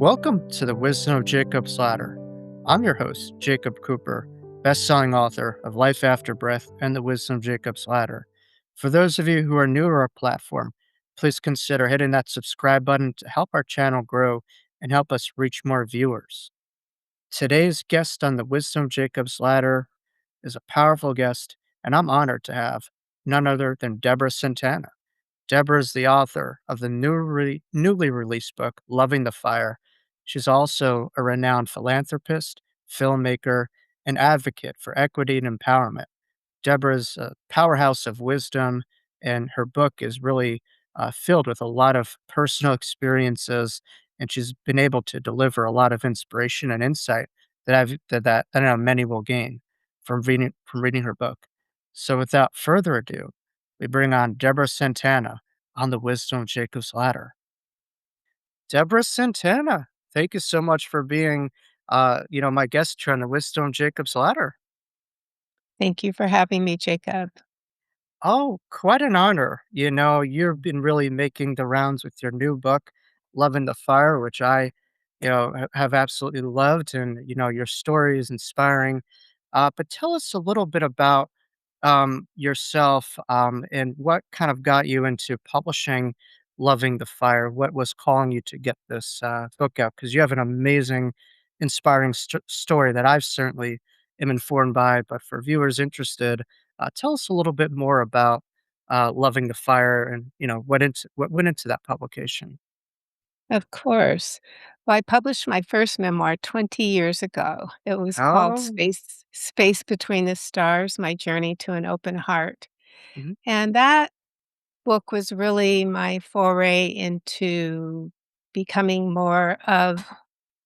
Welcome to the Wisdom of Jacob's Ladder. I'm your host, Jacob Cooper, best-selling author of Life After Breath and the Wisdom of Jacob's Ladder. For those of you who are new to our platform, please consider hitting that subscribe button to help our channel grow and help us reach more viewers. Today's guest on the Wisdom of Jacob's Ladder is a powerful guest, and I'm honored to have none other than Deborah Santana. Deborah is the author of the newly released book, Loving the Fire. She's also a renowned philanthropist, filmmaker, and advocate for equity and empowerment. Deborah's a powerhouse of wisdom, and her book is really filled with a lot of personal experiences. And she's been able to deliver a lot of inspiration and insight that I know many will gain from reading her book. So, without further ado, we bring on Deborah Santana on the Wisdom of Jacob's Ladder. Deborah Santana, thank you so much for being, my guest here on the Wisdom of Jacob's Ladder. Thank you for having me, Jacob. Oh, quite an honor. You've been really making the rounds with your new book, Love in the Fire, which I, have absolutely loved. And, your story is inspiring. But tell us a little bit about yourself and what kind of got you into publishing Loving the Fire. What was calling you to get this book out? Because you have an amazing, inspiring story that I've certainly am informed by. But for viewers interested, tell us a little bit more about Loving the Fire and what went into that publication. Of course. Well, I published my first memoir 20 years ago. It was called Oh, Space Between the Stars: My Journey to an Open Heart. mhm. And that book was really my foray into becoming more of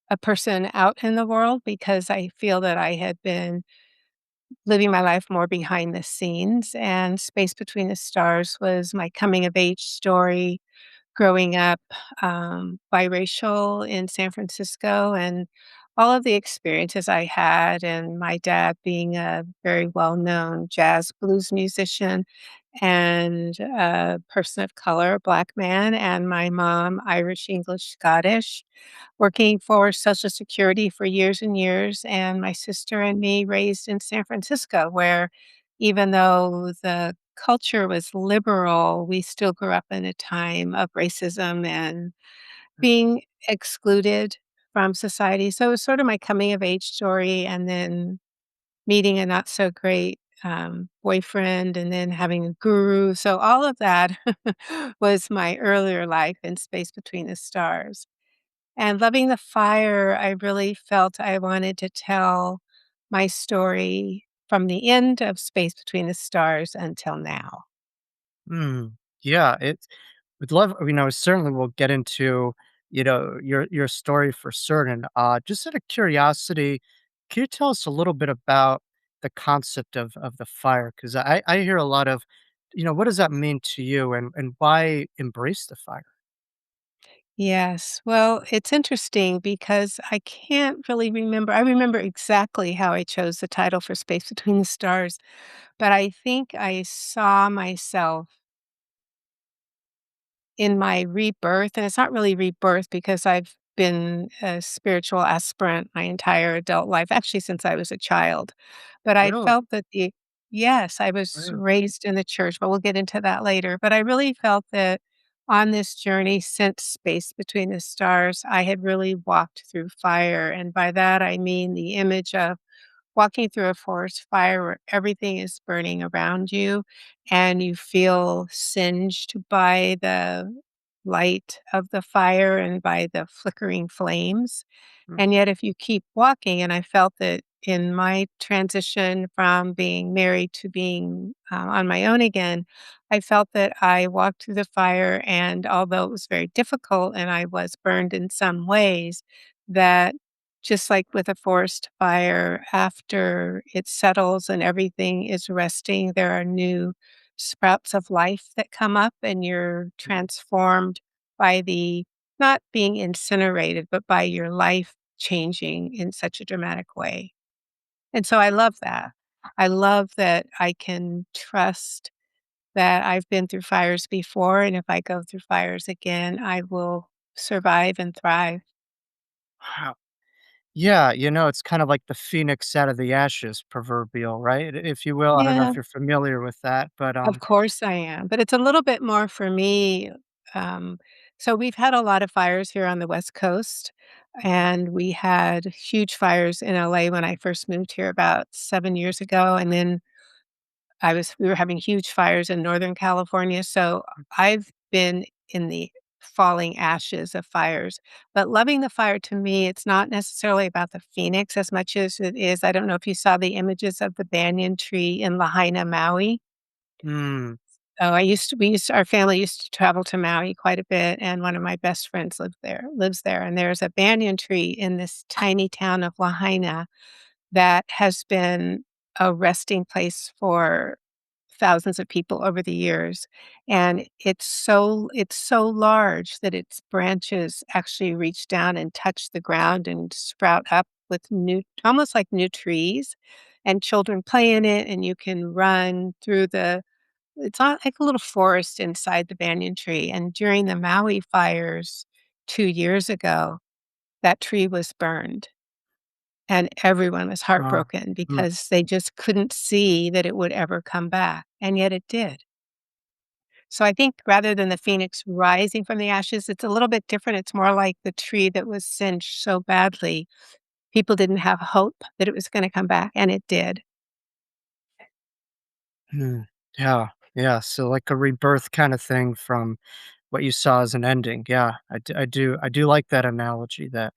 a person out in the world because I feel that I had been living my life more behind the scenes, and Space Between the Stars was my coming of age story growing up, biracial in San Francisco, and all of the experiences I had, and my dad being a very well-known jazz blues musician and a person of color, Black man, and my mom, Irish, English, Scottish, working for Social Security for years and years, and my sister and me raised in San Francisco, where even though the culture was liberal, we still grew up in a time of racism and being excluded from society. So it was sort of my coming of age story, and then meeting a not so great boyfriend, and then having a guru. So all of that was my earlier life in Space Between the Stars. And Loving the Fire, I really felt I wanted to tell my story from the end of Space Between the Stars until now. Mm, yeah, it's would love certainly we'll get into, your story for certain. Just out of curiosity, can you tell us a little bit about the concept of the fire? Because I hear a lot of, what does that mean to you and why embrace the fire? Yes. Well, it's interesting because I can't really remember. I remember exactly how I chose the title for Space Between the Stars, but I think I saw myself in my rebirth, and it's not really rebirth because I've been a spiritual aspirant my entire adult life, actually since I was a child. But I Really? felt that the yes, I was Really? raised in the church, but we'll get into that later. But I really felt that on this journey since Space Between the Stars, I had really walked through fire. And by that I mean the image of walking through a forest fire where everything is burning around you and you feel singed by the light of the fire and by the flickering flames. Mm, And yet, if you keep walking, and I felt that in my transition from being married to being on my own again, I felt that I walked through the fire. And although it was very difficult and I was burned in some ways, that just like with a forest fire, after it settles and everything is resting, there are new sprouts of life that come up, and you're mm, transformed by the not being incinerated, but by your life changing in such a dramatic way. And so I love that. I love that I can trust that I've been through fires before, and if I go through fires again, I will survive and thrive. Wow. Yeah, it's kind of like the phoenix out of the ashes proverbial, right? If you will. I don't know Yeah. if you're familiar with that, but, Of course I am, but it's a little bit more for me, um, so we've had a lot of fires here on the West Coast, and we had huge fires in LA when I first moved here about 7 years ago, and then we were having huge fires in Northern California, so I've been in the falling ashes of fires, but loving the fire to me, it's not necessarily about the phoenix as much as it is I don't know if you saw the images of the banyan tree in Lahaina, Maui? mm, Oh, our family used to travel to Maui quite a bit, and one of my best friends lives there, and there's a banyan tree in this tiny town of Lahaina that has been a resting place for thousands of people over the years, and it's so large that its branches actually reach down and touch the ground and sprout up with new almost like new trees, and children play in it, and you can run through the it's not like a little forest inside the banyan tree, and during the Maui fires 2 years ago, that tree was burned, and everyone was uh, heartbroken mm, because they just couldn't see that it would ever come back, and yet it did. So I think rather than the phoenix rising from the ashes, it's a little bit different. It's more like the tree that was singed so badly, people didn't have hope that it was gonna come back, and it did. mm, yeah, yeah, so like a rebirth kinda thing from what you saw as an ending. Yeah, I do like that analogy that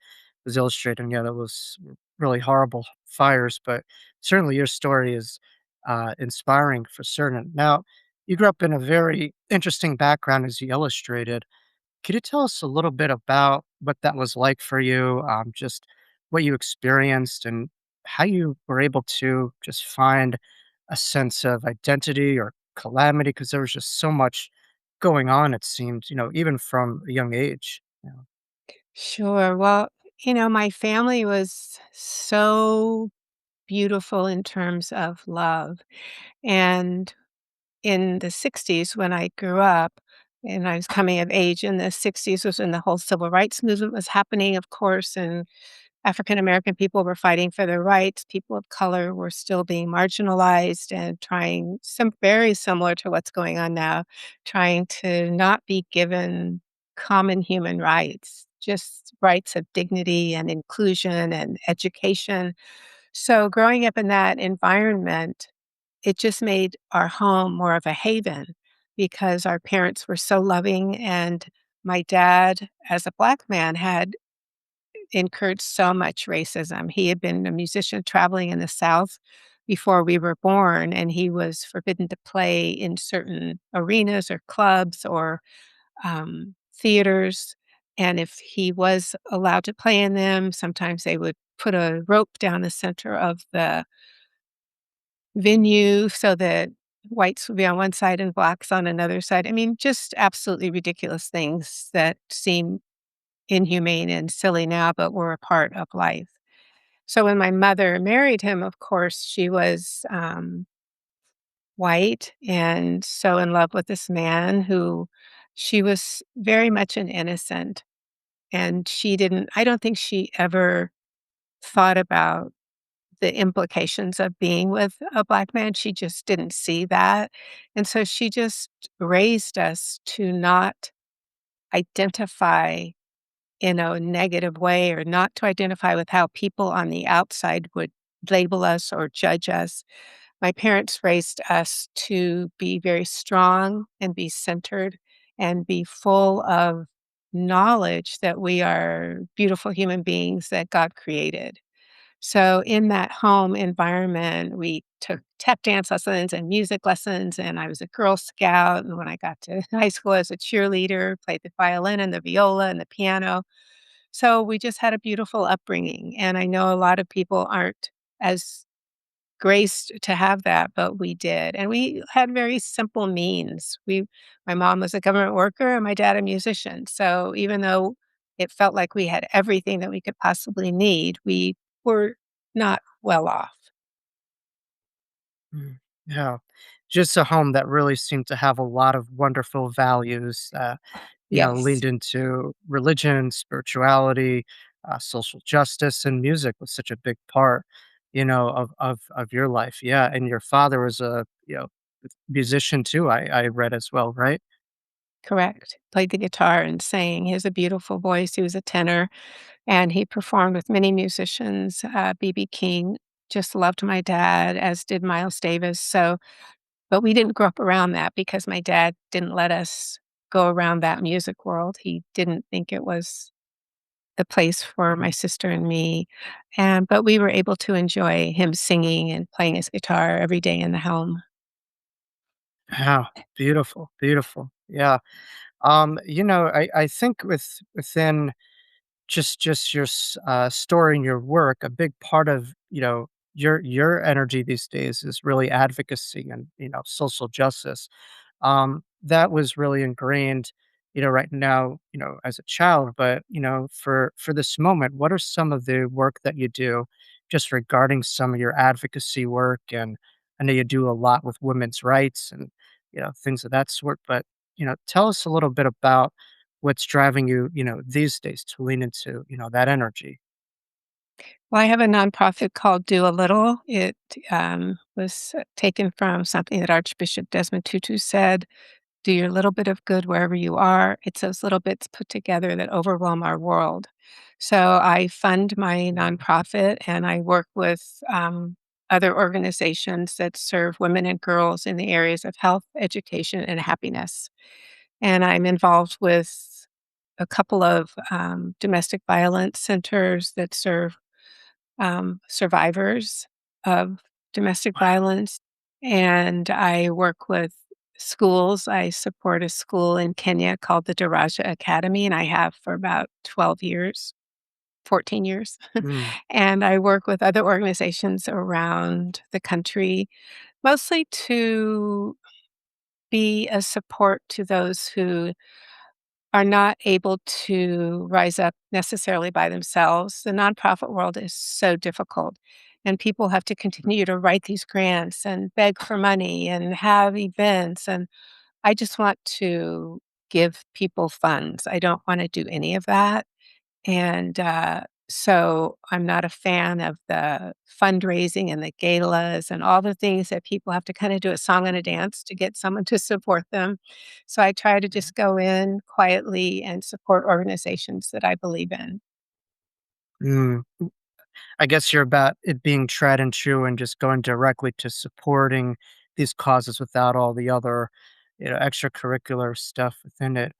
was illustrated. Yeah, that was really horrible fires, but certainly your story is inspiring for certain. Now, you grew up in a very interesting background, as you illustrated. Could you tell us a little bit about what that was like for you? Just what you experienced and how you were able to just find a sense of identity or calamity? Because there was just so much going on, it seemed, even from a young age. Yeah. Sure. Well, my family was so beautiful in terms of love. And in the 60s, when I grew up and I was coming of age in the 60s was when the whole civil rights movement was happening, of course, and African American people were fighting for their rights. People of color were still being marginalized and trying some very similar to what's going on now, trying to not be given common human rights, just rights of dignity and inclusion and education. So growing up in that environment, it just made our home more of a haven because our parents were so loving and my dad, as a Black man, had incurred so much racism. He had been a musician traveling in the South before we were born, and he was forbidden to play in certain arenas or clubs or theaters. And if he was allowed to play in them, sometimes they would put a rope down the center of the venue so that whites would be on one side and blacks on another side. I mean, just absolutely ridiculous things that seem inhumane and silly now, but were a part of life. So when my mother married him, of course, she was white and so in love with this man who she was very much an innocent. And I don't think she ever thought about the implications of being with a Black man. She just didn't see that. And so she just raised us to not identify in a negative way or not to identify with how people on the outside would label us or judge us. My parents raised us to be very strong and be centered and be full of knowledge that we are beautiful human beings that God created. So in that home environment, we took tap dance lessons and music lessons, and I was a Girl Scout. And when I got to high school, as a cheerleader, played the violin and the viola and the piano. So we just had a beautiful upbringing, and I know a lot of people aren't as graced to have that, but we did, and we had very simple means. My mom was a government worker and my dad a musician, so even though it felt like we had everything that we could possibly need, we were not well off. Mm, yeah. Just a home that really seemed to have a lot of wonderful values, Yes. leaned into religion, spirituality, social justice, and music was such a big part, of your life. Yeah, and your father was a musician too. I read as well, right? Correct. Played the guitar and sang. He has a beautiful voice. He was a tenor, and he performed with many musicians. B.B. King just loved my dad, as did Miles Davis. So, but we didn't grow up around that because my dad didn't let us go around that music world. He didn't think it was the place for my Mhm. sister and me. And but we were able to enjoy him singing and playing his guitar every day in the home. Yeah, beautiful, beautiful. Yeah. I think within just your story and your work, a big part of your energy these days is really advocacy and social justice. That was really ingrained, right now, as a child. But for this moment, what are some of the work that you do, just regarding some of your advocacy work? And I know you do a lot with women's rights and things of that sort. But tell us a little bit about what's driving you, these days to lean into that energy. Well, I have a nonprofit called Do a Little. It was taken from something that Archbishop Desmond Tutu said: "Do your little bit of good wherever you are." It's those little bits put together that overwhelm our world. So I fund my Mm. nonprofit, and I work with other organizations that serve women and girls in the areas of health, education, and happiness. And I'm involved with a couple of domestic violence centers that serve survivors of domestic violence, and I work with schools. I support a school in Kenya called the Daraja Academy, and I have for about 12 years, 14 years. Mm. And I work with other organizations around the country, mostly to be a support to those who are not able to rise up necessarily by themselves. The nonprofit world is so difficult, and people have to continue to write these grants and beg for money and have events. And I just want to give people funds. I don't want to do any of that. And so I'm not a fan of the fundraising and the galas and all the things that people have to kind of do a song and a dance to get someone to support them. So I try to just go in quietly and support organizations that I believe in. Mm. I guess you're about it being tried and true and just going directly to supporting these causes without all the other, extracurricular stuff within it.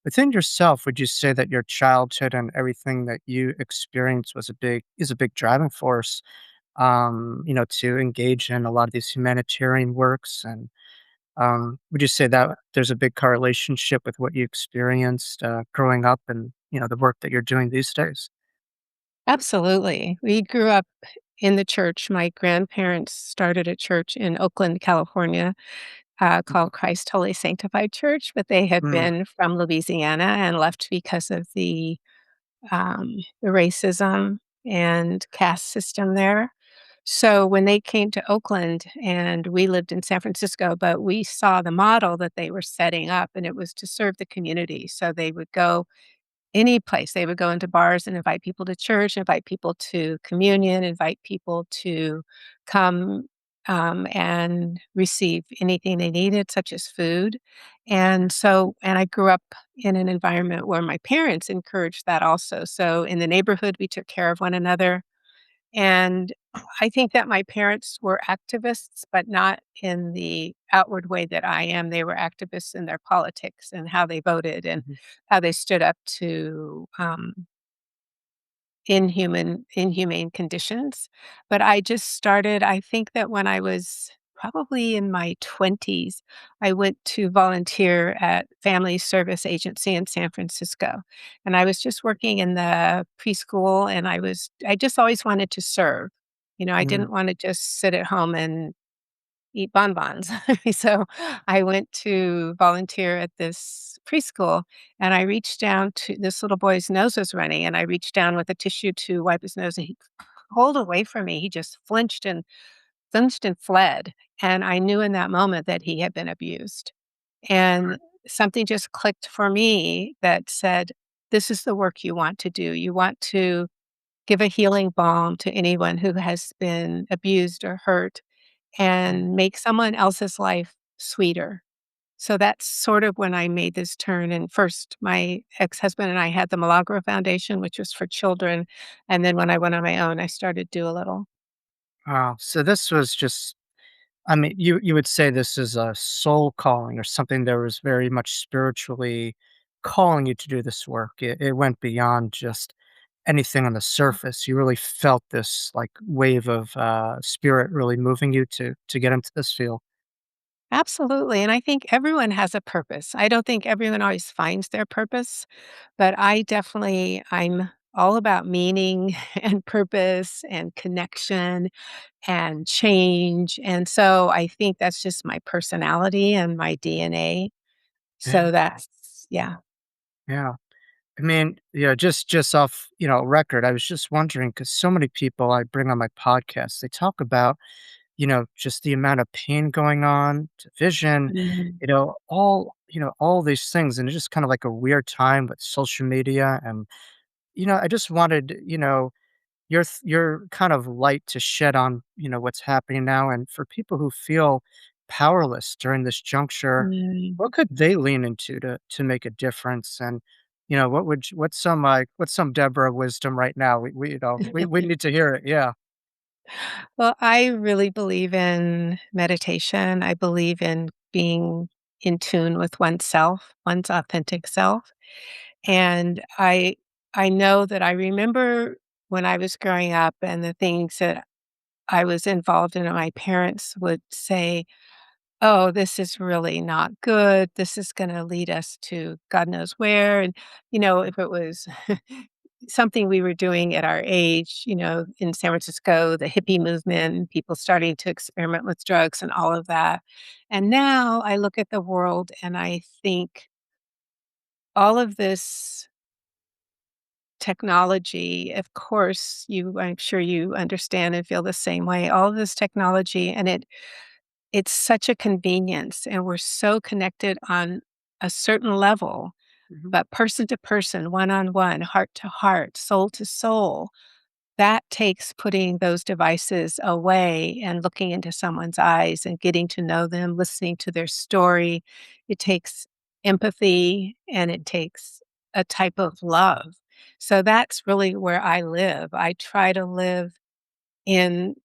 Within yourself, would you say that your childhood and everything that you experienced is a big driving force, to engage in a lot of these humanitarian works? And would you say that there's a big correlation with what you experienced growing up and the work that you're doing these days? Absolutely. We grew up in the church. My grandparents started a church in Oakland, California, called Christ Holy Sanctified Church, but they had Mm, been from Louisiana and left because of the racism and caste system there. So when they came to Oakland, and we lived in San Francisco, but we saw the model that they were setting up, and it was to serve the community. So they would go any place. They would go into bars and invite people to church, invite people to communion, invite people to come and receive anything they needed, such as food. And I grew up in an environment where my parents encouraged that also. So in the neighborhood, we took care of one another. And I think that my parents were activists, but not in the outward way that I am. They were activists in their politics and how they voted and mhm, how they stood up to inhumane conditions. But I just started, I think that when I was probably in my 20s, I went to volunteer at Family Service Agency in San Francisco. And I was just working in the preschool, and I just always wanted to serve. I mm, didn't want to just sit at home and eat bonbons. So I went to volunteer at this preschool, and I reached down to this little boy's nose was running, and I reached down with a tissue to wipe his nose, and he pulled away from me. He just flinched and fled. And I knew in that moment that he had been abused. And right, something just clicked for me that said, this is the work you want to do. You want to give a healing balm to anyone who has been abused or hurt Mm. and make someone else's life sweeter. So that's sort of when I made this turn. And first, my ex-husband and I had the Milagro Foundation, which was for children. And then when I went on my own, I started Doolittle. Wow. So this was just, I mean, you would say this is a soul calling or something that was very much spiritually calling you to do this work. It went beyond just anything on the surface. You really felt this like wave of spirit really moving you to get into this field. Absolutely. And I think everyone has a purpose. I don't think everyone always finds their purpose, but I'm all about meaning and purpose and connection and change. And so I think that's just my personality and my DNA. Yeah. So that's, yeah. Yeah. I mean, yeah, just off, record, I was just wondering because so many people I bring on my podcast, they talk about, just the amount of pain going on, division, Mm, all these things, and it's just kind of like a weird time with social media, and I just wanted, your kind of light to shed on, what's happening now, and for people who feel powerless during this juncture, mm. what could they lean into to make a difference? And what's some Deborah wisdom right now? We need to hear it. Yeah. Well, I really believe in meditation. I believe in being in tune with oneself, one's authentic self. And I know that I remember when I was growing up and the things that I was involved in, and my parents would say, "Oh, this is really not good. This is gonna lead us to God knows where." And, if it was something we were doing at our age, in San Francisco, the hippie movement, people starting to experiment with drugs and all of that. And now I look at the world and I think all of this technology, of course, I'm sure you understand and feel the same way. All of this technology and it's such a convenience and we're so connected on a certain level, Mhm. but person to person, one on one, heart to heart, soul to soul, that takes putting those devices away and looking into someone's eyes and getting to know them, listening to their story. It takes empathy and it takes a type of love. So that's really where I live. I try to live in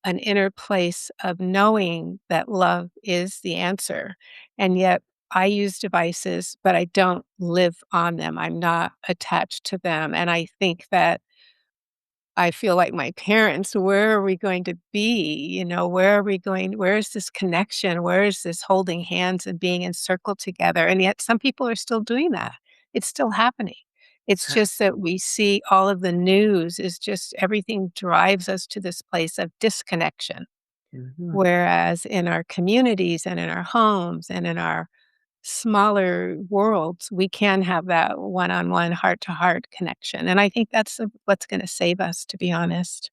an inner place of knowing that love is the answer. And yet I use devices, but I don't live on them. I'm not attached to them. And I think that I feel like my parents, where are we going to be? Where are we going? Where is this connection? Where is this holding hands and being in circle together? And yet some people are still doing that. It's still happening. It's Yeah. just that we see all of the news is just everything drives us to this place of disconnection. Mhm. Whereas in our communities and in our homes and in our smaller worlds, we can have that one-on-one, heart-to-heart connection, and I think that's what's gonna save us, to be honest.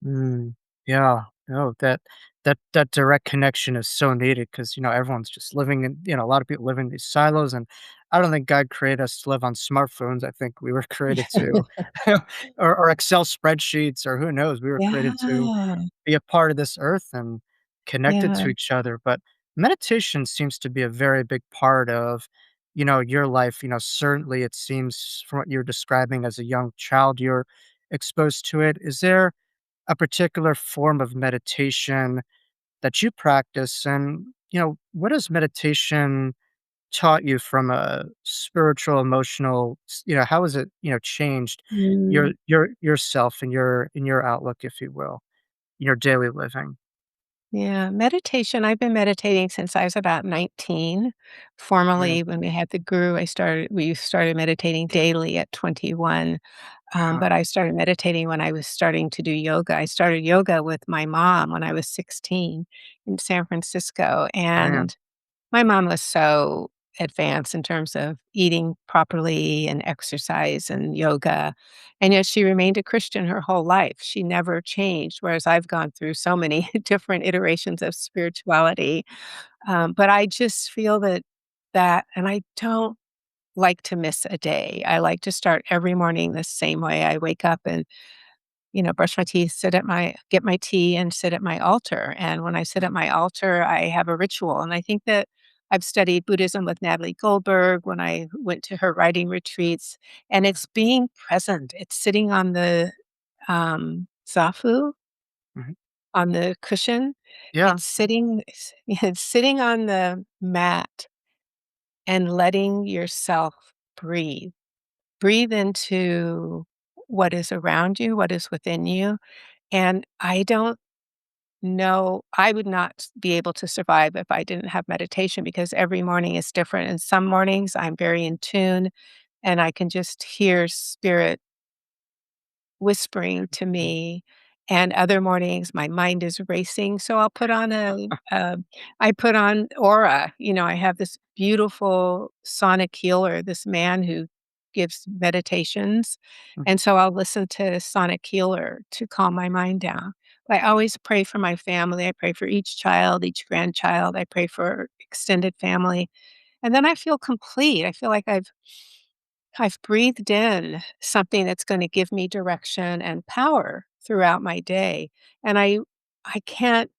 Mm, yeah. No, that direct connection is so needed because everyone's just living in a lot of people live in these silos, and I don't think God created us to live on smartphones. I think we were created to, or Excel spreadsheets, or who knows. We were created to Yeah, be a part of this earth and connected yeah, to each other. But meditation seems to be a very big part of, your life. Certainly it seems from what you're describing as a young child, you're exposed to it. Is there a particular form of meditation that you practice? And, what has meditation taught you from a spiritual, emotional, how has it, changed mm, yourself and your outlook, if you will, in your daily living? yeah, meditation, I've been meditating since I was about 19. Yeah. Formally, when we had the guru, we started meditating daily at 21. Yeah. But I started meditating when I was starting to do yoga. I started yoga with my mom when I was 16 in San Francisco, Man. and my mom was so advanced in terms of eating properly and exercise and yoga, and yet she remained a Christian her whole life. She never changed, whereas I've gone through so many different iterations of spirituality. But I just feel that and I don't like to miss a day. I like to start every morning the same way. I wake up and, brush my teeth, get my tea and sit at my altar. And when I sit at my altar, I have a ritual. And I think that I've studied Buddhism with Natalie Goldberg when I went to her writing retreats, and it's being present. It's sitting on the zafu, Mhm. on the cushion. Yeah. It's sitting on the mat and letting yourself breathe. Breathe into what is around you, what is within you. And I don't know, I would not be able to survive if I didn't have meditation because every morning is different. And some mornings I'm very in tune and I can just hear spirit whispering to me, and other mornings my mind is racing, so I'll put on I put on Aura. I have this beautiful sonic healer, this man who gives meditations, Mm. and so I'll listen to sonic healer to calm my mind down. I always pray for my family, I pray for each child, each grandchild, I pray for extended family, and then I feel complete. I feel like I've breathed in something that's gonna give me direction and power throughout my day, and I can't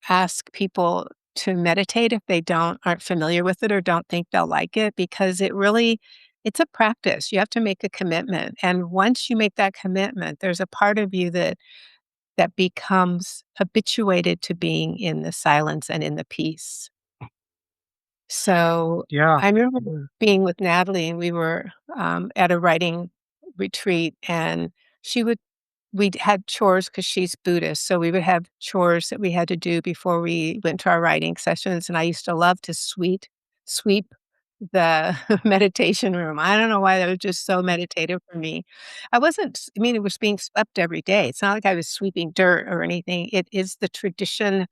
ask people to meditate if they aren't familiar with it or don't think they'll like it because it's a practice. You have to make a commitment, and once you make that commitment, there's a part of you that becomes habituated to being in the silence and in the peace. So, Yeah. I remember Yeah. being with Natalie, and we were, at a writing retreat, and she would we'd had chores because she's Buddhist, so we would have chores that we had to do before we went to our writing sessions, and I used to love to sweep the meditation room. I don't know why that was just so meditative for me. I wasn't s I mean, it was being swept every day. It's not like I was sweeping dirt or anything. It is the tradition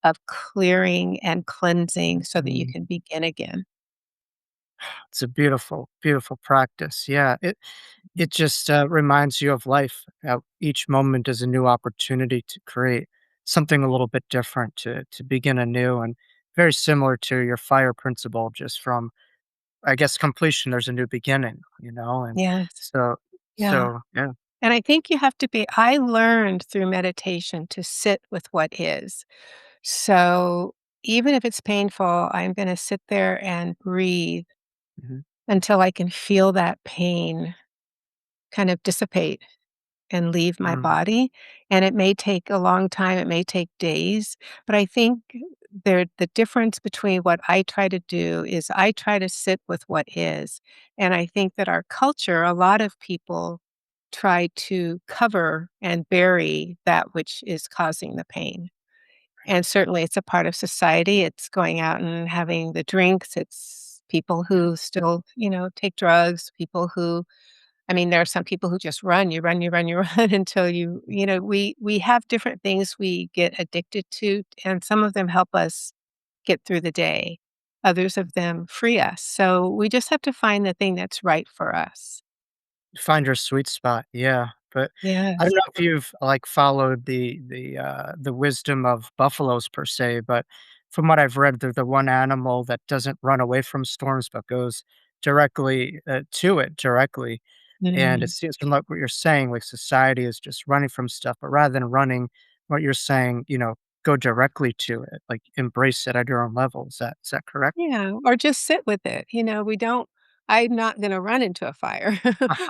of clearing and cleansing so that you Mm. can begin again. It's a beautiful, beautiful practice. Yeah. It just reminds you of life. How each moment is a new opportunity to create something a little bit different, to begin anew, and very similar to your fire principle. Just from, I guess, completion, there's a new beginning. And Yes. so Yeah. yeah. And I think you have to be I learned through meditation to sit with what is. So, even if it's painful, I'm gonna sit there and breathe Mhm. until I can feel that pain kind of dissipate and leave my Mm. body, and it may take a long time, it may take days, but I think the difference between what I try to do is I try to sit with what is, and I think that our culture, a lot of people try to cover and bury that which is causing the pain, and certainly it's a part of society, it's going out and having the drinks, it's people who still, take drugs, people who I mean, there are some people who just run, you run, you run, you run until we have different things we get addicted to, and some of them help us get through the day. Others of them free us. So we just have to find the thing that's right for us. Find your sweet spot, yeah, but I don't Yes. know if you've, like, followed the wisdom of buffaloes per se, but from what I've read, they're the one animal that doesn't run away from storms, but goes directly, to it directly, and it Mm. seems from like what you're saying, like, society is just running from stuff, but rather than running, what you're saying, go directly to it, like, embrace it at your own level. Is that correct? Yeah, or just sit with it. We don't I'm not gonna run into a fire,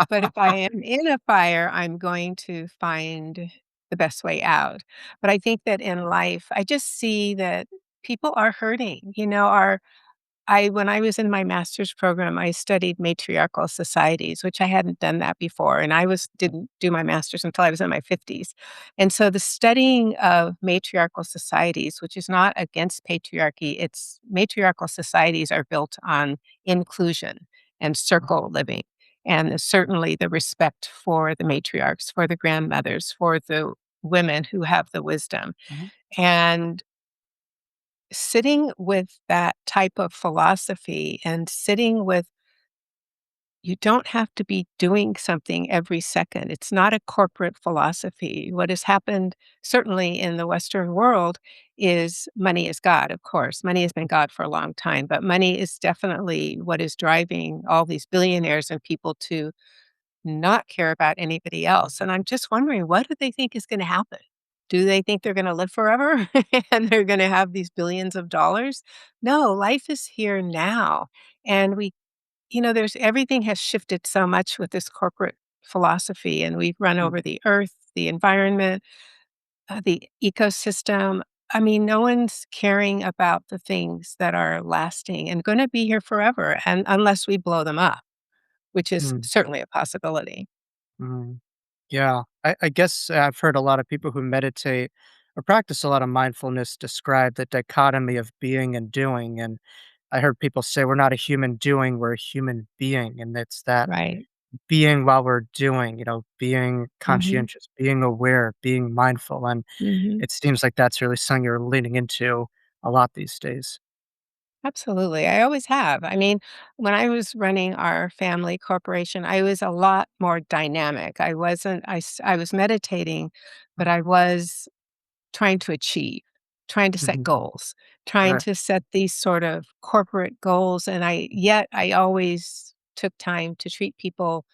but if I am in a fire, I'm going to find the best way out. But I think that in life, I just see that people are hurting. When I was in my master's program, I studied matriarchal societies, which I hadn't done that before, and didn't do my master's until I was in my 50s. And so the studying of matriarchal societies, which is not against patriarchy, it's matriarchal societies are built on inclusion and circle living, and certainly the respect for the matriarchs, for the grandmothers, for the women who have the wisdom. Mhm. And sitting with that type of philosophy and sitting with you don't have to be doing something every second. It's not a corporate philosophy. What has happened, certainly in the Western world, is money is God, of course. Money has been God for a long time, but money is definitely what is driving all these billionaires and people to not care about anybody else. And I'm just wondering, what do they think is going to happen? Do they think they're going to live forever and they're going to have these billions of dollars? No, life is here now. And there's everything has shifted so much with this corporate philosophy, and we've run Mm, over the earth, the environment, the ecosystem. I mean, no one's caring about the things that are lasting and going to be here forever, and unless we blow them up, which is mm, certainly a possibility. mm. Yeah, I guess I've heard a lot of people who meditate or practice a lot of mindfulness describe the dichotomy of being and doing. And I heard people say we're not a human doing, we're a human being. And it's that Right. being while we're doing, being Mhm. conscientious, being aware, being mindful. And Mhm. it seems like that's really something you're leaning into a lot these days. Absolutely. I always have. I mean, when I was running our family corporation, I was a lot more dynamic. I wasn't I was meditating, but I was trying to achieve, trying to set Mhm. goals, trying Right. to set these sort of corporate goals, and I always took time to treat people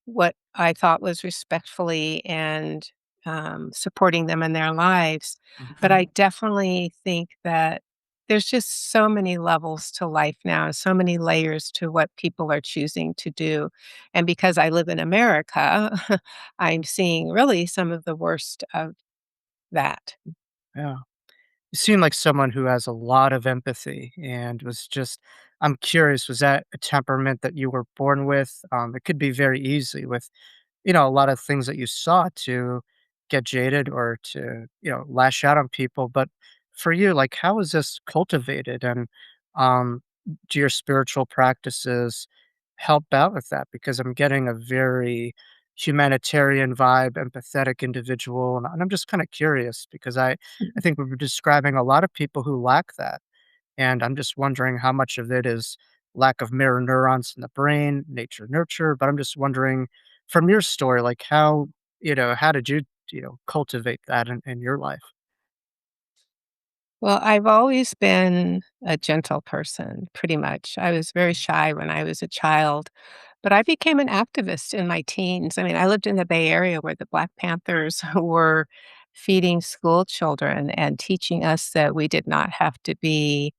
what I thought was respectfully and, supporting them in their lives. But Mhm. I definitely think that there's just so many levels to life now, so many layers to what people are choosing to do. And because I live in America, I'm seeing really some of the worst of that. Yeah. You seem like someone who has a lot of empathy and I'm curious, was that a temperament that you were born with? It could be very easy with, a lot of things that you saw to get jaded or to, lash out on people. But for you, like, how is this cultivated? And um, do your spiritual practices help out with that? Because I'm getting a very humanitarian vibe, empathetic individual. And I'm just kind of curious because I think we were describing a lot of people who lack that. And I'm just wondering how much of it is lack of mirror neurons in the brain, nature, nurture. But I'm just wondering from your story, like how did you, cultivate that in your life? Well, I've always been a gentle person, pretty much. I was very shy when I was a child, but I became an activist in my teens. I mean, I lived in the Bay Area where the Black Panthers were feeding school children and teaching us that we did not have to be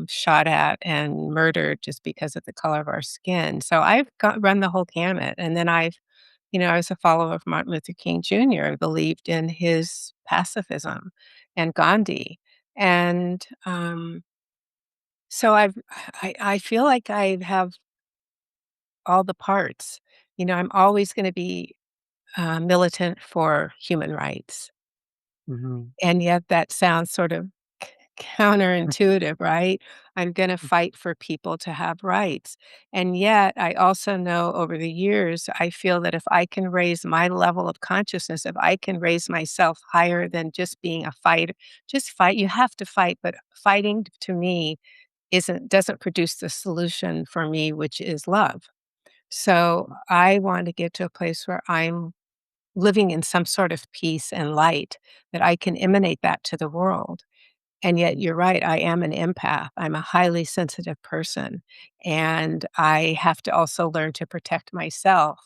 shot at and murdered just because of the color of our skin. So run the whole gamut. And then I was a follower of Martin Luther King Jr. and believed in his pacifism and Gandhi. And so I feel like I have all the parts. I'm always going to be militant for human rights. Hmm. And yet that sounds sort of counterintuitive, right? I'm gonna fight for people to have rights. And yet, I also know over the years, I feel that if I can raise my level of consciousness, if I can raise myself higher than just being a fighter, just fight. You have to fight, but fighting to me doesn't produce the solution for me, which is love. So I want to get to a place where I'm living in some sort of peace and light that I can emanate that to the world. And yet you're right, I am an empath. I'm a highly sensitive person, and I have to also learn to protect myself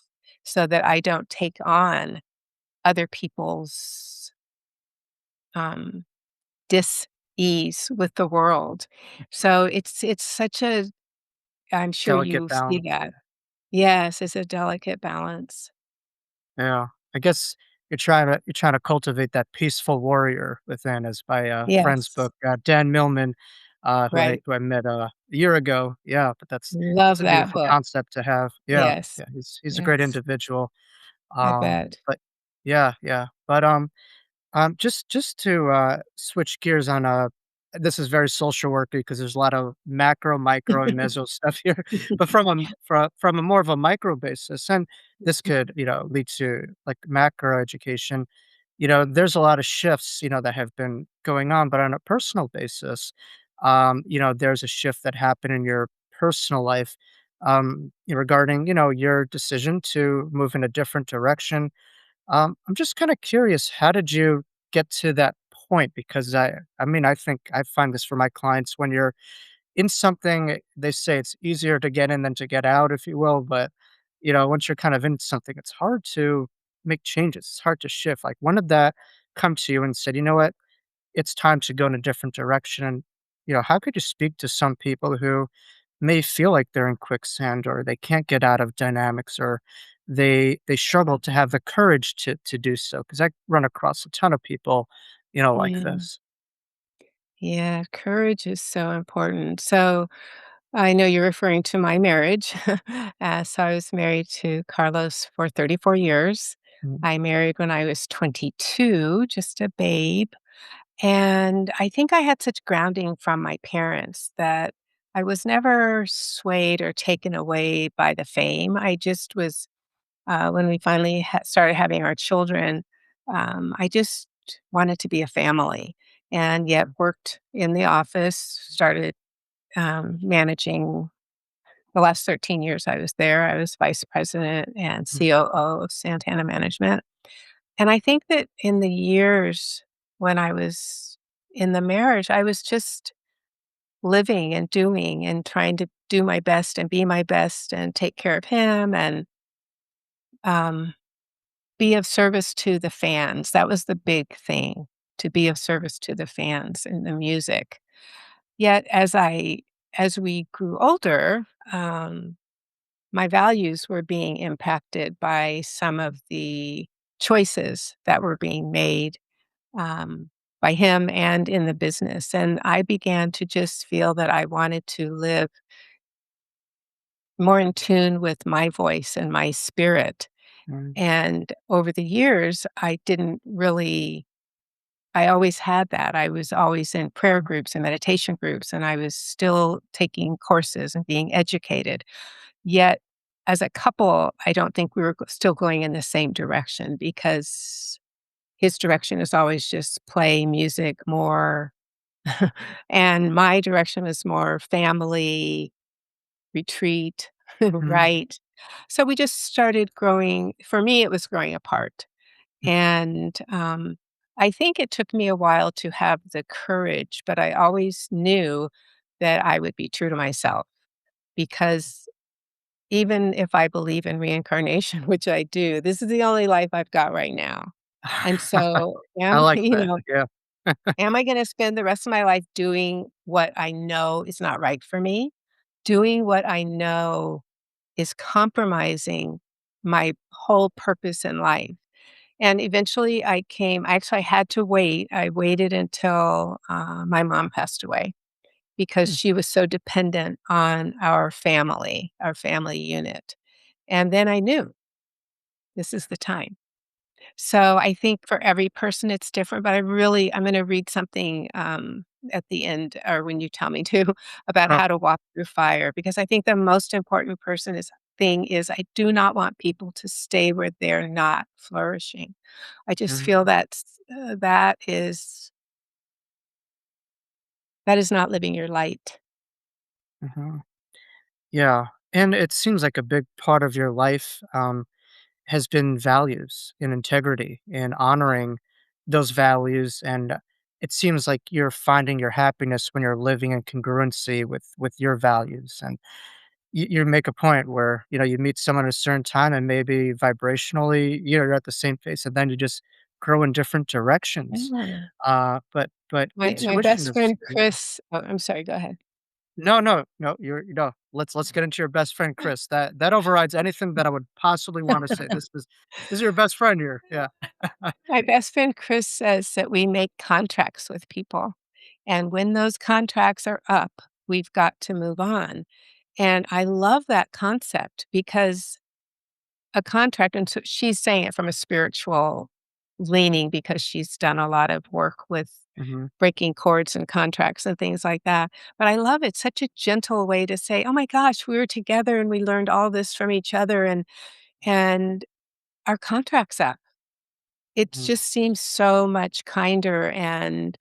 so that I don't take on other people's, um, dis-ease with the world. So it's such a I'm sure Delicate you see balance. that. Yes, it's a delicate balance. Yeah. I guess you're trying to cultivate that peaceful warrior within as by a friend's Yes, book, Dan Millman, who I right. who I met a year ago. Yeah, but that's Love a that beautiful book. concept to have. Yeah, Yes, yeah, he's a great yes, individual. I bet. But yeah, yeah. But just to switch gears on this is very social worky because there's a lot of macro, micro, and meso stuff here. But from a more of a micro basis, and this could lead to like macro education. There's a lot of shifts that have been going on, but on a personal basis, there's a shift that happened in your personal life regarding, your decision to move in a different direction. I'm just kind of curious, how did you get to that point? Because I mean, I think I find this for my clients when you're in something, they say it's easier to get in than to get out, if you will. But, once you're kind of in something, it's hard to make changes. It's hard to shift. Like, when did that come to you and said, you know what, it's time to go in a different direction? And, how could you speak to some people who may feel like they're in quicksand or they can't get out of dynamics or they struggle to have the courage to do so? Because I run across a ton of people, like Mm, this. yeah, courage is so important. So, I know you're referring to my marriage. So I was married to Carlos for 34 years. Mm, I married when I was 22, just a babe. And I think I had such grounding from my parents that I was never swayed or taken away by the fame. I just was, when we finally started having our children, I just wanted to be a family and yet worked in the office, started managing the last 13 years I was there. I was vice president and mm, COO of Santana Management. And I think that in the years when I was in the marriage, I was just living and doing and trying to do my best and be my best and take care of him and um, be of service to the fans. That was the big thing, to be of service to the fans in the music. Yet as we grew older, my values were being impacted by some of the choices that were being made um, by him and in the business. And I began to just feel that I wanted to live more in tune with my voice and my spirit. mm, And over the years, I always had that. I was always in prayer groups and meditation groups, and I was still taking courses and being educated. Yet, as a couple, I don't think we were still going in the same direction because his direction is always just play music more, and my direction was more family, retreat, mm, right? So we just started growing. For me, it was growing apart. And I think it took me a while to have the courage, but I always knew that I would be true to myself because even if I believe in reincarnation, which I do, this is the only life I've got right now. And so, I like you that. know, Yeah. am I going to spend the rest of my life doing what I know is not right for me? Doing what I know is compromising my whole purpose in life. And eventually I actually had to wait. I waited until my mom passed away because Mm, she was so dependent on our family unit. And then I knew this is the time. So I think for every person it's different, but I'm going to read something at the end or when you tell me to about oh, how to walk through fire because I think the most important thing is I do not want people to stay where they're not flourishing. I just mhm, feel that is not living your light. mhm. Yeah, and it seems like a big part of your life, has been values and integrity and honoring those values, and it seems like you're finding your happiness when you're living in congruency with your values, and you make a point where, you meet someone at a certain time and maybe vibrationally, you're at the same pace, and then you just grow in different directions, Yeah. but My intuition best is friend Chris I'm sorry, go ahead. no, no, no, no, let's get into your best friend, Chris. That overrides anything that I would possibly wanna say. This is your best friend here. Yeah. My best friend Chris says that we make contracts with people, and when those contracts are up, we've got to move on. And I love that concept because a contract, and so she's saying it from a spiritual leaning because she's done a lot of work with Mhm, breaking cords and contracts and things like that. But I love it. Such a gentle way to say, "Oh my gosh, we were together and we learned all this from each other and our contract's up." It mhm. just seems so much kinder and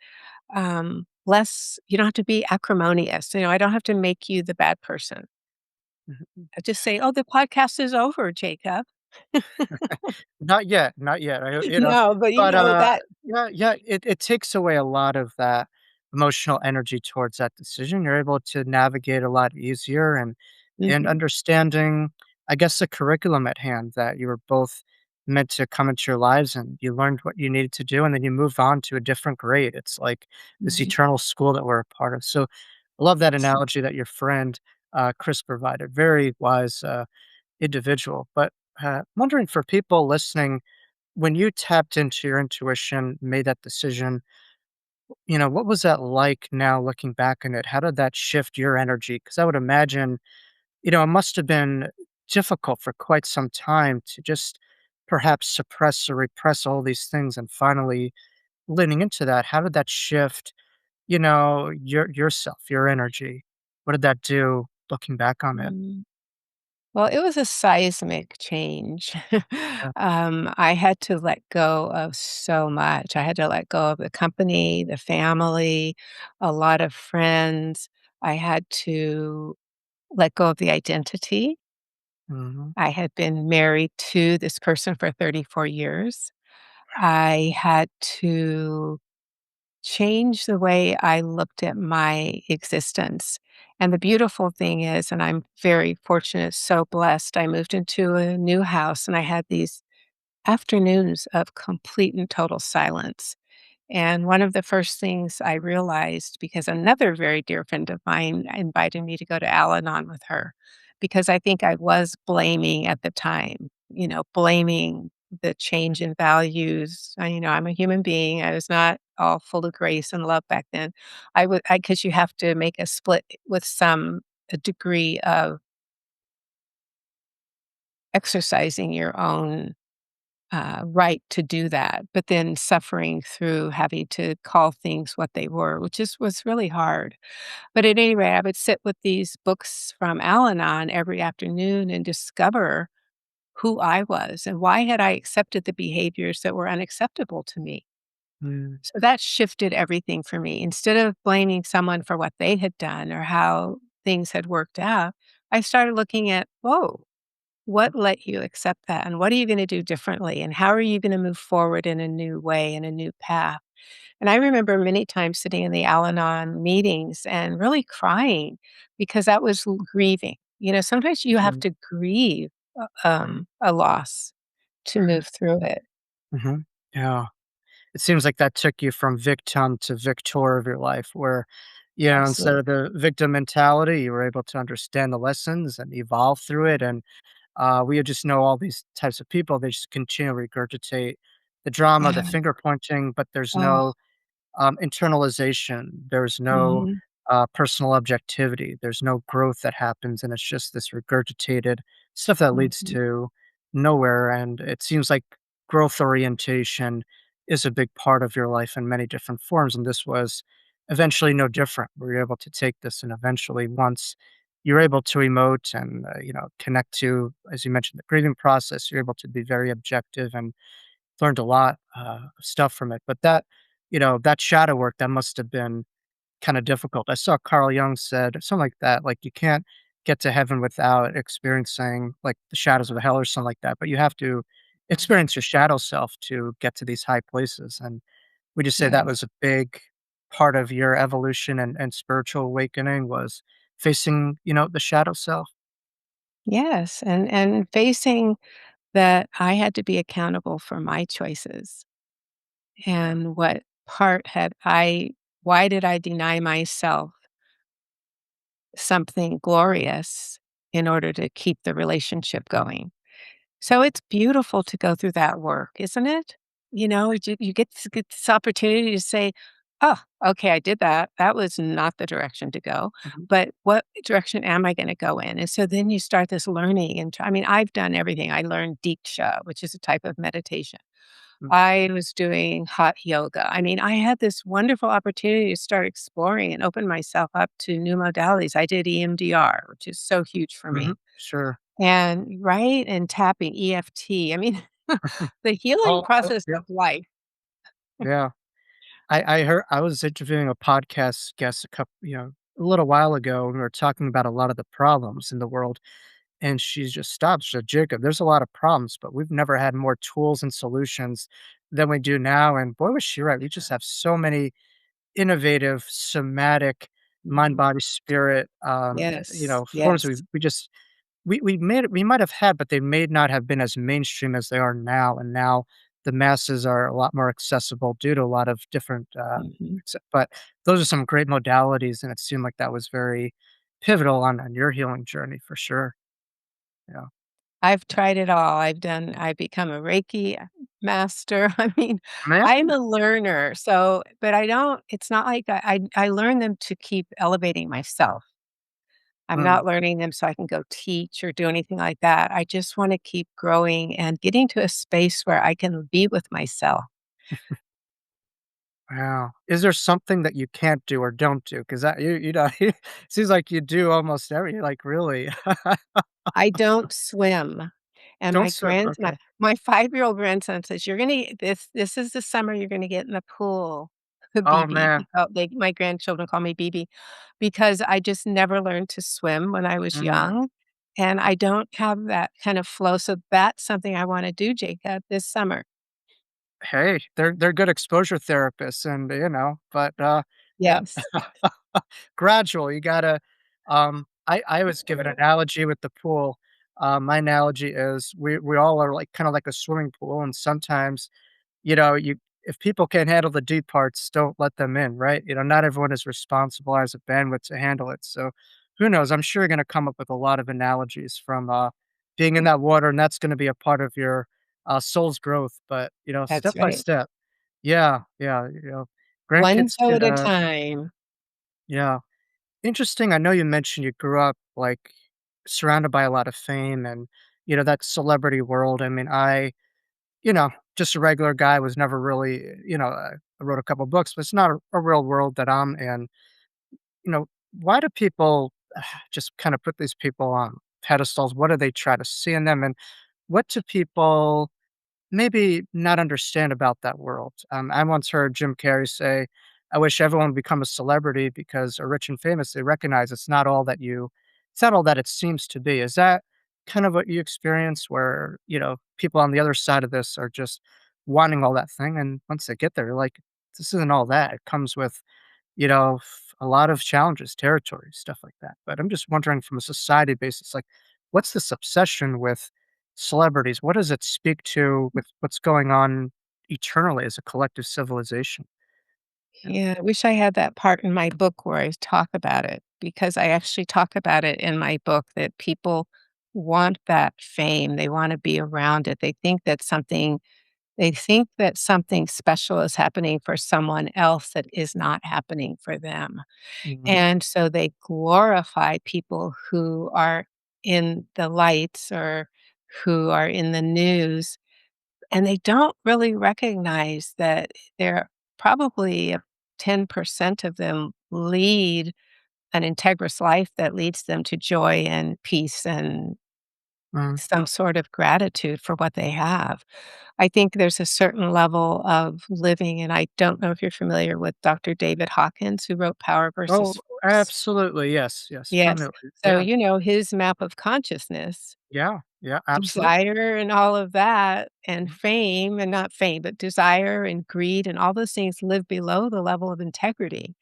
less. You don't have to be acrimonious. I don't have to make you the bad person. Mhm. I just say, "Oh, the podcast is over, Jacob." Not yet, not yet. No, but, But, that. yeah, yeah, it takes away a lot of that emotional energy towards that decision. You're able to navigate a lot easier and Mhm, understanding, I guess, the curriculum at hand that you were both meant to come into your lives and you learned what you needed to do and then you move on to a different grade. It's like this mhm. eternal school that we're a part of. So I love that Yes. analogy that your friend, Chris provided. Very wise, individual. But wondering for people listening, when you tapped into your intuition, made that decision, what was that like now looking back on it? How did that shift your energy? Because I would imagine, it must have been difficult for quite some time to just perhaps suppress or repress all these things and finally leaning into that. How did that shift, yourself, your energy? What did that do looking back on it? Mm. Well, it was a seismic change. Yeah. I had to let go of so much. I had to let go of the company, the family, a lot of friends. I had to let go of the identity. Hmm. I had been married to this person for 34 years. I had to change the way I looked at my existence. And the beautiful thing is, and I'm very fortunate, so blessed, I moved into a new house and I had these afternoons of complete and total silence. And one of the first things I realized, because another very dear friend of mine invited me to go to Al Anon with her, because I think I was blaming at the time, blaming the change in values. I'm a human being. I was not all full of grace and love back then. Because you have to make a split with a degree of exercising your own right to do that, but then suffering through having to call things what they were, was really hard. But at any rate, I would sit with these books from Al-Anon every afternoon and discover who I was and why had I accepted the behaviors that were unacceptable to me. Mm, So that shifted everything for me. Instead of blaming someone for what they had done or how things had worked out, I started looking at, whoa, what let you accept that? And what are you going to do differently? And how are you going to move forward in a new way, in a new path? And I remember many times sitting in the Al Anon meetings and really crying because that was grieving. Sometimes you have mhm, to grieve a loss to move through it. mhm. Yeah. It seems like that took you from victim to victor of your life where, instead Absolutely. of the victim mentality, you were able to understand the lessons and evolve through it. And we just know all these types of people, they just continue to regurgitate the drama, the Yeah. finger pointing, but there's Oh, no internalization. There's no mhm. personal objectivity. There's no growth that happens, and it's just this regurgitated stuff that leads Mhm. to nowhere. And it seems like growth orientation is a big part of your life in many different forms. And this was eventually no different. We were able to take this, and eventually, once you're able to emote and connect to, as you mentioned, the grieving process, you're able to be very objective and learned a lot, of stuff from it. But that shadow work, that must have been kinda difficult. I saw Carl Jung said something like that, like, "You can't get to heaven without experiencing, like, the shadows of hell," or something like that, but you have to experience your shadow self to get to these high places, and would you say that Yes. was a big part of your evolution and spiritual awakening was facing, the shadow self? Yes. And facing that I had to be accountable for my choices. And what part had I why did I deny myself something glorious in order to keep the relationship going? So it's beautiful to go through that work, isn't it? You get this opportunity to say, "Oh, okay, I did that. That was not the direction to go, Mhm, but what direction am I gonna go in?" And so then you start this learning and I've done everything. I learned Diksha, which is a type of meditation. mm, I was doing hot yoga. I had this wonderful opportunity to start exploring and open myself up to new modalities. I did EMDR, which is so huge for mhm, me. sure. And right, and tapping, EFT. The healing Oh, process yeah, of life. yeah. I heard I was interviewing a podcast guest a little while ago, and we were talking about a lot of the problems in the world, and she just stopped. She said, "Jacob, there's a lot of problems, but we've never had more tools and solutions than we do now." And boy, was she right. We just have so many innovative, somatic, mind, Mhm. body, spirit, Yes, forms yes. we just we might have had, but they may not have been as mainstream as they are now, and now the masses are a lot more accessible due to a lot of different, Mhm. but those are some great modalities, and it seemed like that was very pivotal on your healing journey for sure. Yeah. I've tried it all. I've become a Reiki master. I mean, Man. I'm a learner, so but I don't it's not like I learn them to keep elevating myself. I'm Mm. not learning them so I can go teach or do anything like that. I just wanna keep growing and getting to a space where I can be with myself. Wow. Is there something that you can't do or don't do? Because that it seems like you do almost every like, really. I don't swim, and Don't swim, okay. my five-year-old grandson says, "You're gonna this is the summer you're gonna get in the pool." Oh, BB, man. my grandchildren call me BB, because I just never learned to swim when I was Mm. young, and I don't have that kind of flow, so that's something I wanna do, Jacob, this summer. Hey, they're good exposure therapists and, but, yeah. Yes. Gradual, you gotta, I was given an analogy with the pool. My analogy is we all are like kinda like a swimming pool, and sometimes, you if people can't handle the deep parts, don't let them in, right? Not everyone is responsible, has a bandwidth to handle it, so who knows? I'm sure you're gonna come up with a lot of analogies from, being in that water, and that's gonna be a part of your, soul's growth, but, That's step by right. step. Yeah, yeah, One grandkids toe could, at a time. yeah. Interesting, I know you mentioned you grew up, like, surrounded by a lot of fame and, that celebrity world. I mean, you know, just a regular guy, was never really, I wrote a couple books, but it's not a real world that I'm in. You know, why do people just kinda put these people on pedestals? What do they try to see in them? And what do people maybe not understand about that world? I once heard Jim Carrey say, "I wish everyone would become a celebrity because or rich and famous, they recognize it's not all that it seems to be." Is that kind of what you experience where, people on the other side of this are just wanting all that thing, and once they get there, you're like, "This isn't all that." It comes with, a lot of challenges, territory, stuff like that. But I'm just wondering from a society basis, like, what's this obsession with celebrities? What does it speak to with what's going on eternally as a collective civilization? Yeah. Yeah, I wish I had that part in my book where I talk about it because I actually talk about it in my book that people want that fame. They want to be around it. They think that something special is happening for someone else that is not happening for them. Mhm. And so they glorify people who are in the lights or who are in the news, and they don't really recognize that they're probably 10% of them lead an integrous life that leads them to joy and peace and Mhm. some sort of gratitude for what they have. I think there's a certain level of living, and I don't know if you're familiar with Dr. David Hawkins, who wrote Power Oh, versus Force. absolutely. Yes, yes, Yes. familiar. So, Yeah. his map of consciousness, Yeah, yeah, absolutely. desire and all of that, and Mhm, fame, and not fame, but desire and greed and all those things live below the level of integrity.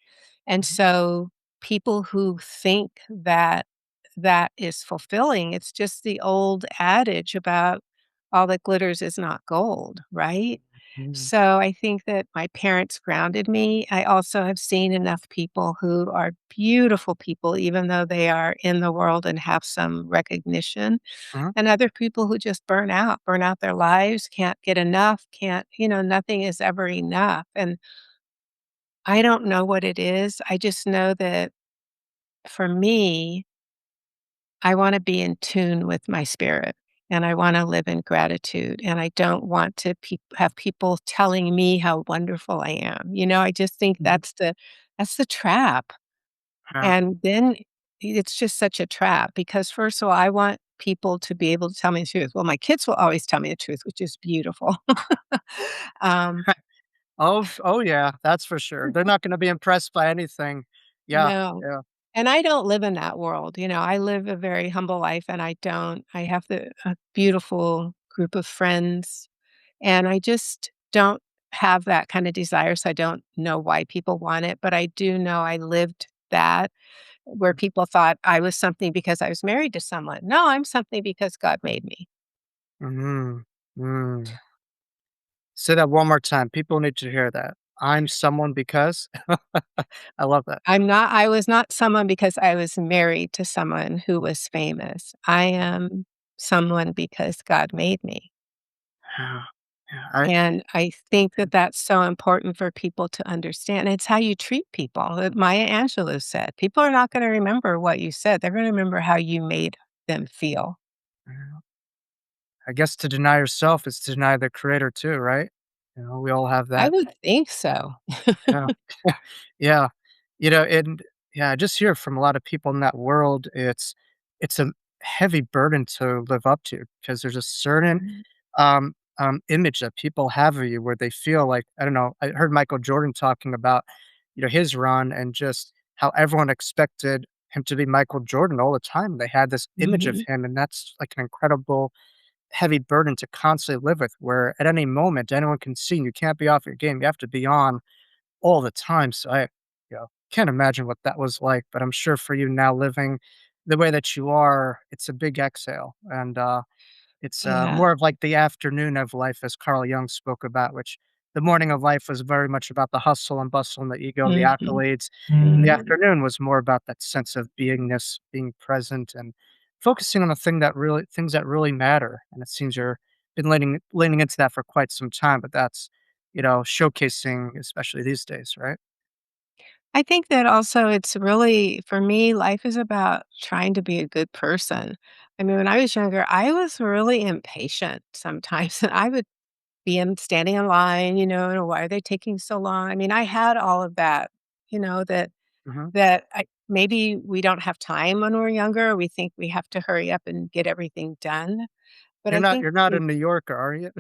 And mhm, so people who think that that is fulfilling, it's just the old adage about all that glitters is not gold, right? mhm, So I think that my parents grounded me. I also have seen enough people who are beautiful people, even though they are in the world and have some recognition, mhm. and other people who just burn out their lives, can't get enough, can't, nothing is ever enough. And I don't know what it is. I just know that for me, I wanna be in tune with my spirit, and I wanna live in gratitude, and I don't want to have people telling me how wonderful I am, I just think Mhm. that's the trap, Yeah. and then it's just such a trap because, first of all, I want people to be able to tell me the truth. Well, my kids will always tell me the truth, which is beautiful. Um, Oh, yeah, that's for sure. They're not gonna be impressed by anything. Yeah, no. yeah. And I don't live in that world, I live a very humble life, and I have a beautiful group of friends, and I just don't have that kinda desire, so I don't know why people want it, but I do know I lived that, where people thought I was something because I was married to someone. No, I'm something because God made me. Mhm. Mm. Say that one more time. People need to hear that. I'm someone because I love that. I was not someone because I was married to someone who was famous. I am someone because God made me. Yeah. Yeah. I And I think that that's so important for people to understand. It's how you treat people. Maya Angelou said, "People are not gonna remember what you said, they're gonna remember how you made them feel." I guess to deny yourself is to deny the creator too, right? We all have I that. would think so. Yeah. Yeah. And yeah, I just hear from a lot of people in that world, it's a heavy burden to live up to because there's a certain Mhm, image that people have of you where they feel like, I don't know, I heard Michael Jordan talking about, his run and just how everyone expected him to be Michael Jordan all the time. They had this image of mhm. him, and that's like an incredible heavy burden to constantly live with where at any moment anyone can see you can't be off your game. You have to be on all the time. So can't imagine what that was like, but I'm sure for you now living the way that you are, it's a big exhale. And it's, Yeah. more of like the afternoon of life as Carl Jung spoke about, which the morning of life was very much about the hustle and bustle and the ego and the Mhm, accolades, and the mhm. afternoon was more about that sense of beingness, being present, and focusing on the things that really matter, and it seems you're been leaning into that for quite some time, but that's, showcasing especially these days, right? I think that also it's really for me, life is about trying to be a good person. I mean, when I was younger, I was really impatient sometimes, and I would be standing in line, and why are they taking so long? I mean, I had all of that, that Mhm. maybe we don't have time when we're younger. We think we have to hurry up and get everything done. But You're I not think you're not a New Yorker, are you?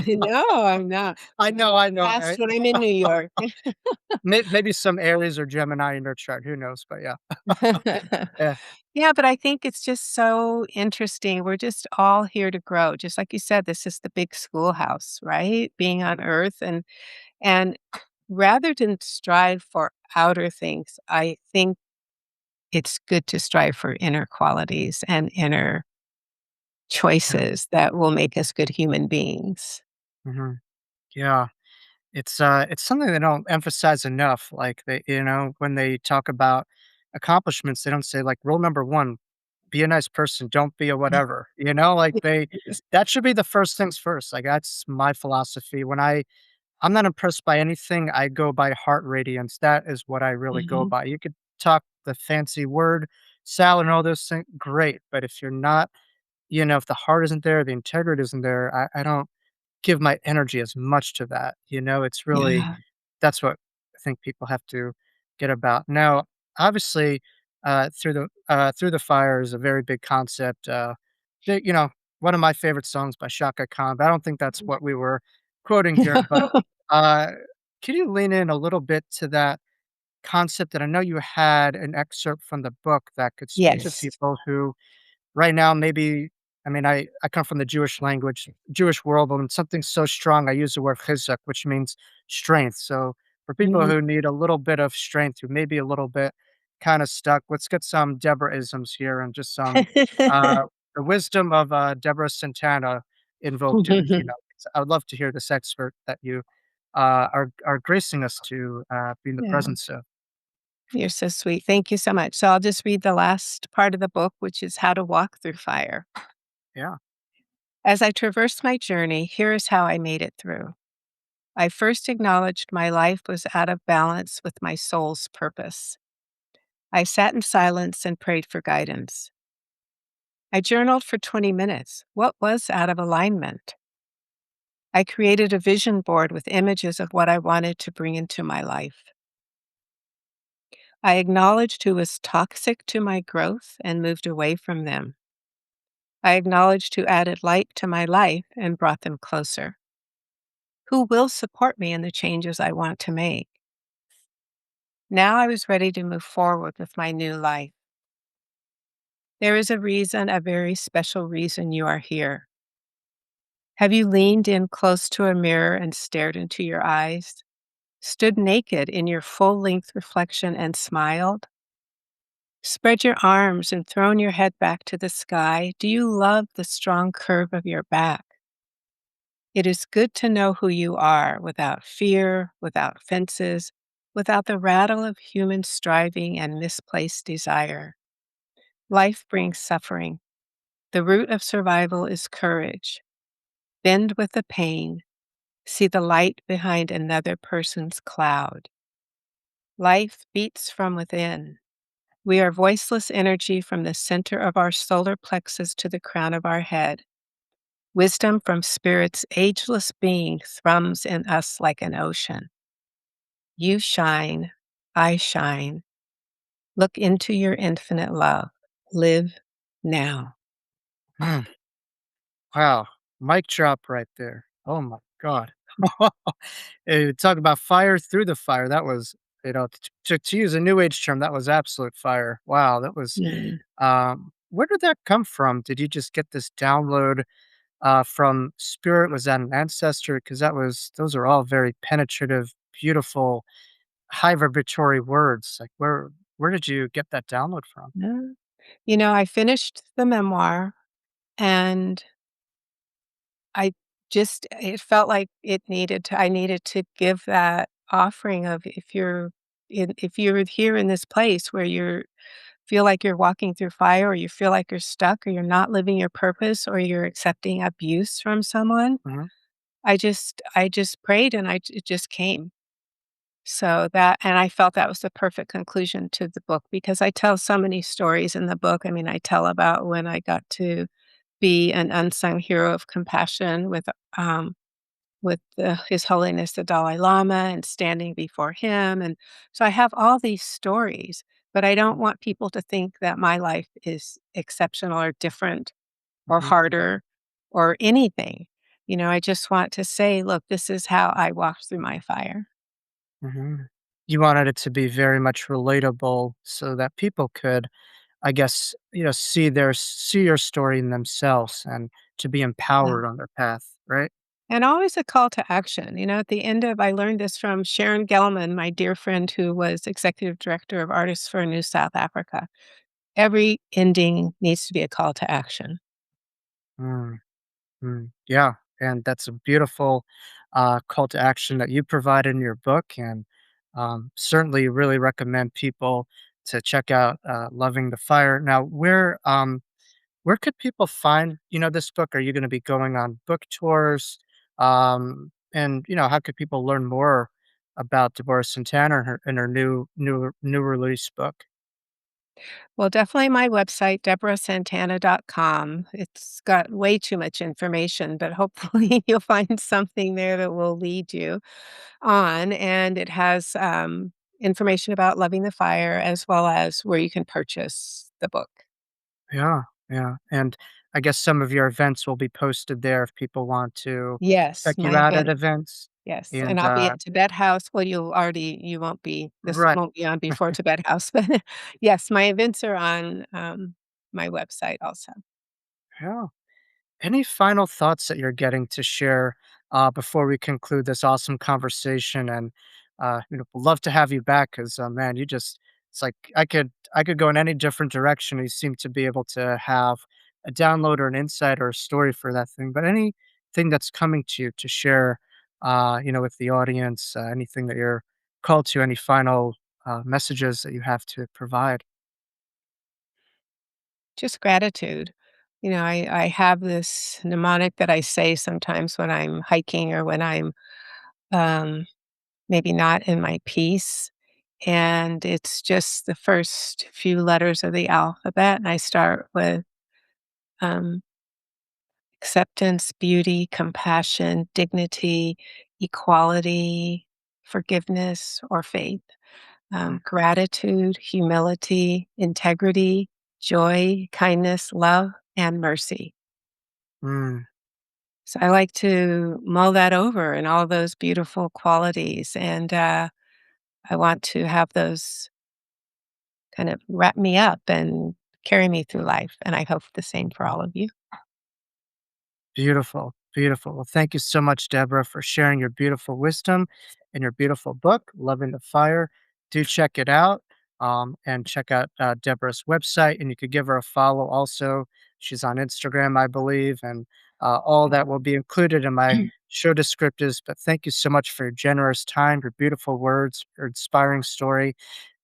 no, I'm not. I know, Past when I'm in New York. maybe some Aries or Gemini in your chart, who knows, but yeah. Yeah. Yeah, but I think it's just so interesting. We're just all here to grow. Just like you said, this is the big schoolhouse, right? Being on earth and rather than strive for outer things, I think it's good to strive for inner qualities and inner Yeah. choices that will make us good human beings. Mhm. Yeah. It's something they don't emphasize enough, like, when they talk about accomplishments, they don't say, like, "Rule number 1, be a nice person, don't be a whatever," Like, that should be the first things first, like, that's my philosophy. I'm not impressed by anything, I go by heart radiance, that is what I really go Mhm. by. You could talk the fancy word salad and all those things, great, but if you're not if the heart isn't there, the integrity isn't there, I don't give my energy as much to that, it's really Yeah. that's what I think people have to get about. Now, obviously, through the fire is a very big concept. Big, one of my favorite songs by Shaka Khan. But I don't think that's what we were quoting here. But uh, can you lean in a little bit to that concept? That I know you had an excerpt from the book that could speak to Yes. people who right now, maybe I mean, I come from the Jewish world, and something so strong, I use the word chizuk, which means strength. So for people Mhm. who need a little bit of strength, who may be a little bit kind of stuck, let's get some Deborah isms here and just some uh, the wisdom of Deborah Santana invoked. I would love to hear this expert that you are gracing us to be in the Yeah. presence of. You're so sweet. Thank you so much. So I'll just read the last part of the book, which is How to Walk Through Fire. Yeah. As I traversed my journey, here is how I made it through. I first acknowledged my life was out of balance with my soul's purpose. I sat in silence and prayed for guidance. I journaled for 20 minutes. What was out of alignment? I created a vision board with images of what I wanted to bring into my life. I acknowledged who was toxic to my growth and moved away from them. I acknowledged who added light to my life and brought them closer. Who will support me in the changes I want to make? Now I was ready to move forward with my new life. There is a reason, a very special reason you are here. Have you leaned in close to a mirror and stared into your eyes? Stood naked in your full length reflection and smiled? Spread your arms and thrown your head back to the sky. Do you love the strong curve of your back? It is good to know who you are without fear, without fences, without the rattle of human striving and misplaced desire. Life brings suffering. The root of survival is courage. Bend with the pain. See the light behind another person's cloud. Life beats from within. We are voiceless energy from the center of our solar plexus to the crown of our head. Wisdom from Spirit's ageless being thrums in us like an ocean. You shine, I shine. Look into your infinite love. Live now. Mm, wow. Mic drop right there. Oh my God. Talk about fire through the fire. That was, to use a new age term, that was absolute fire. Wow. That was, Mm. where did that come from? Did you just get this download from spirit? Was that an ancestor? Because those are all very penetrative, beautiful, high vibratory words. Like where did you get that download from? Yeah. I finished the memoir and it felt like I needed to give that offering of if you're here in this place where you feel like you're walking through fire or you feel like you're stuck or you're not living your purpose or you're accepting abuse from someone, Mhm, I just prayed and it just came. And I felt that was the perfect conclusion to the book because I tell so many stories in the book. I mean, I tell about when I got to be an unsung hero of compassion um, His Holiness the Dalai Lama and standing before him, and so I have all these stories, but I don't want people to think that my life is exceptional or different or mhm, harder or anything. I just want to say, "Look, this is how I walked through my fire." mhm. You wanted it to be very much relatable so that people could, I guess, see your story in themselves and to be Yeah. empowered on their path, right? And always a call to action. At the end of I learned this from Sharon Gelman, my dear friend who was executive director of Artists for New South Africa. Every ending needs to be a call to action. Mm, yeah, and that's a beautiful, call to action that you provide in your book, and, certainly really recommend people to check out, Loving the Fire. Now, where could people find, this book? Are you gonna be going on book tours? And, how could people learn more about Deborah Santana and her new release book? Well, definitely my website, deborahsantana.com. It's got way too much information, but hopefully you'll find something there that will lead you on. And it has information about Loving the Fire as well as where you can purchase the book. Yeah, yeah, and I guess some of your events will be posted there if people want to Yes, check my you out at event. events, Yes, and and, I'll be at Tibet House. Well, you won't be this right, won't be on before Tibet House, but yes, my events are on, my website also. yeah. Any final thoughts that you're getting to share before we conclude this awesome conversation? And would love to have you back because man, it's like I could go in any different direction. You seem to be able to have a download or an insight or a story for that thing. But anything that's coming to you to share, with the audience, anything that you're called to, any final messages that you have to provide. Just gratitude. I have this mnemonic that I say sometimes when I'm hiking or when I'm, um, maybe not in my peace, and it's just the first few letters of the alphabet, and I start with, um, acceptance, beauty, compassion, dignity, equality, forgiveness, or faith, gratitude, humility, integrity, joy, kindness, love, and mercy. Mm, So I like to mull that over and all those beautiful qualities. And I want to have those kind of wrap me up and carry me through life, and I hope the same for all of you. Beautiful, beautiful. Well, thank you so much, Deborah, for sharing your beautiful wisdom and your beautiful book, Loving the Fire. Do check it out, and check out Deborah's website, and you could give her a follow also. She's on Instagram, I believe, and all that will be included in my show descriptives. But thank you so much for your generous time, your beautiful words, your inspiring story,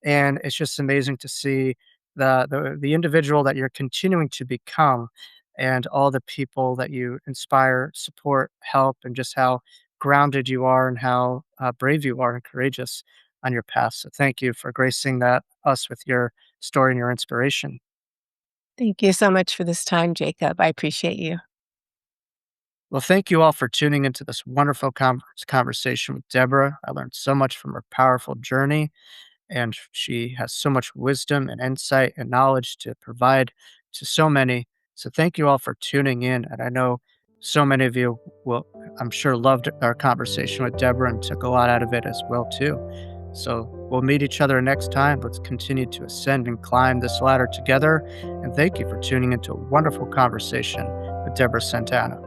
and it's just amazing to see the individual that you're continuing to become and all the people that you inspire, support, help, and just how grounded you are and how brave you are and courageous on your path. So thank you for gracing that us with your story and your inspiration. Thank you so much for this time, Jacob. I appreciate you. Well, thank you all for tuning into this wonderful conversation with Deborah. I learned so much from her powerful journey, and she has so much wisdom and insight and knowledge to provide to so many. So thank you all for tuning in. And I know so many of you will, I'm sure, loved our conversation with Deborah and took a lot out of it as well too. So we'll meet each other next time. Let's continue to ascend and climb this ladder together. And thank you for tuning into a wonderful conversation with Deborah Santana.